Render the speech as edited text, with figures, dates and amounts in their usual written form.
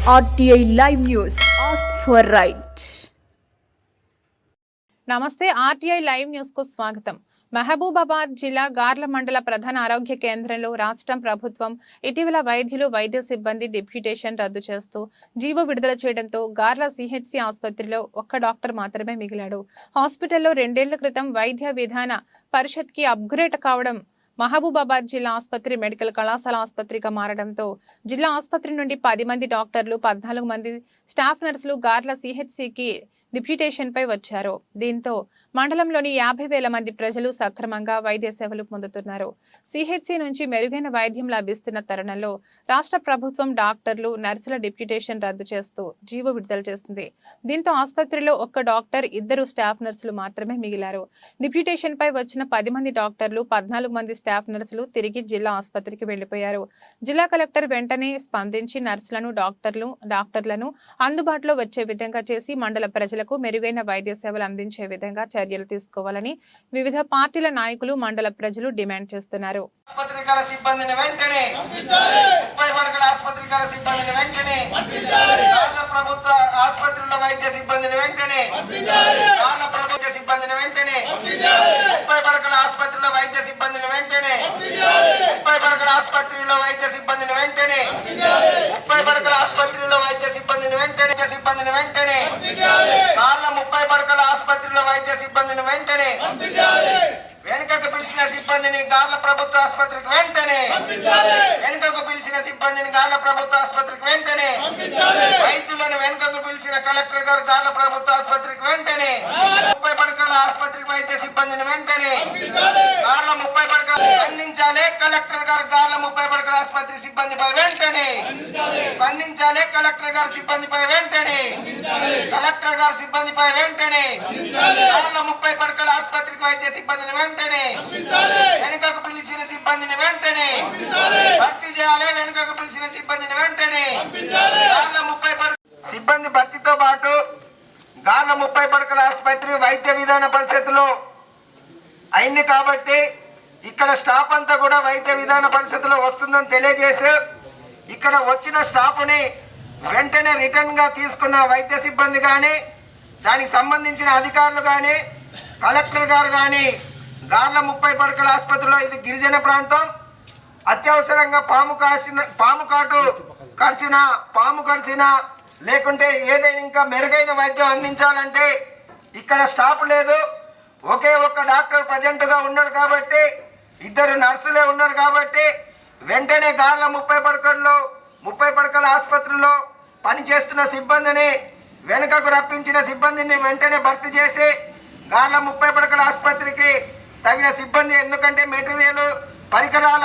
RTI Live News. Ask for right. నమస్తే RTI live news కు స్వాగతం. మహబూబాబాద్ జిల్లా గార్ల మండల ప్రధాన ఆరోగ్య కేంద్రంలో రాష్ట్రం ప్రభుత్వం ఇటీవల వైద్యులు వైద్య సిబ్బంది డిప్యూటేషన్ రద్దు చేస్తూ జీవో విడుదల చేయడంతో గార్ల సిహెచ్సి ఆసుపత్రిలో ఒక్క డాక్టర్ మాత్రమే మిగిలాడు. హాస్పిటల్లో 2 ఏళ్ల క్రితం వైద్య విధాన పరిషత్కి అప్గ్రేడ్ కావడం మహబూబాబాద్ జిల్లా ఆసుపత్రి మెడికల్ కళాశాల ఆసుపత్రిగా మారడంతో జిల్లా ఆసుపత్రి నుండి 10 మంది డాక్టర్లు 14 మంది స్టాఫ్ నర్సులు గార్ల సిహెచ్సికి డిప్యూటేషన్ పై వచ్చారు. దీంతో మండలంలోని 50,000 మంది ప్రజలు సక్రమంగా వైద్య సేవలు పొందుతున్నారు. సిహెచ్సి నుంచి మెరుగైన వైద్యం లభిస్తున్న తరుణంలో రాష్ట్ర ప్రభుత్వం డాక్టర్లు నర్సుల డిప్యూటేషన్ రద్దు చేస్తూ జీవో విడుదల చేస్తుంది. దీంతో ఆసుపత్రిలో ఒక్క డాక్టర్ 2 స్టాఫ్ నర్సులు మాత్రమే మిగిలారు. డిప్యూటేషన్ పై వచ్చిన 10 మంది డాక్టర్లు 14 మంది స్టాఫ్ నర్సులు తిరిగి జిల్లా ఆసుపత్రికి వెళ్లిపోయారు. జిల్లా కలెక్టర్ వెంటనే స్పందించి నర్సులను డాక్టర్లను అందుబాటులో వచ్చే విధంగా చేసి మండల ప్రజలకు మెరుగైన వైద్య సేవలు అందించే విధంగా చర్యలు తీసుకోవాలని వివిధ పార్టీల నాయకులు మండల ప్రజలు డిమాండ్ చేస్తున్నారు. వెనుకకు పిలిచిన సిబ్బందిని గార్ల ప్రభుత్వ ఆసుపత్రికి వెంటనే వెనుకకు పిలిచిన సిబ్బందిని గార్ల ప్రభుత్వ ఆసుపత్రికి వెంటనే వైద్యులను వెనుకకు పిలిచిన కలెక్టర్ గారు గార్ల ప్రభుత్వ ఆసుపత్రికి వెంటనే 30 పడకల ఆసుపత్రికి వైద్య సిబ్బందిని వెంటనే గార్ల 30 పడకలు స్పందించాలి. కలెక్టర్ గారు గార్ల 30 పడకల ఆసుపత్రి సిబ్బందిపై వెంటనే స్పందించాలి. కలెక్టర్ గారు సిబ్బందిపై వెంటనే కలెక్టర్ గారు సిబ్బందిపై వెంటనే గార్ల 30 పడకల ఆసుపత్రికి వైద్య సిబ్బందిని వెంటనే వెనుకకు పిలిచిన సిబ్బందిని వెంటనే భర్తీ చేయాలి. వెనుకకు పిలిచిన సిబ్బందిని వెంటనే గార్ల 30 సిబ్బంది భర్తీతో పాటు గార్ల 30 పడకల ఆసుపత్రి వైద్య విధాన పరిషత్తులో అయింది కాబట్టి ఇక్కడ స్టాఫ్ అంతా కూడా వైద్య విధాన పరిషత్తులో వస్తుందని తెలియజేసి ఇక్కడ వచ్చిన స్టాఫ్ని వెంటనే రిటర్న్ గా తీసుకున్న వైద్య సిబ్బంది కానీ దానికి సంబంధించిన అధికారులు కానీ కలెక్టర్ గారు కానీ గార్ల 30 పడకల ఆసుపత్రిలో ఇది గిరిజన ప్రాంతం, అత్యవసరంగా పాము కరిచిన లేకుంటే ఏదైనా ఇంకా మెరుగైన వైద్యం అందించాలంటే ఇక్కడ స్టాఫ్ లేదు. ఒకే ఒక్క డాక్టర్ ప్రజెంట్ గా ఉన్నాడు కాబట్టి 2 నర్సులే ఉన్నారు కాబట్టి వెంటనే గార్ల 30 పడకల ఆసుపత్రిలో పనిచేస్తున్న సిబ్బందిని వెనుకకు రప్పించిన సిబ్బందిని వెంటనే భర్తీ చేసి గార్ల 30 పడకల ఆసుపత్రికి తగిన సిబ్బంది, ఎందుకంటే మెటీరియల్ పరికరాల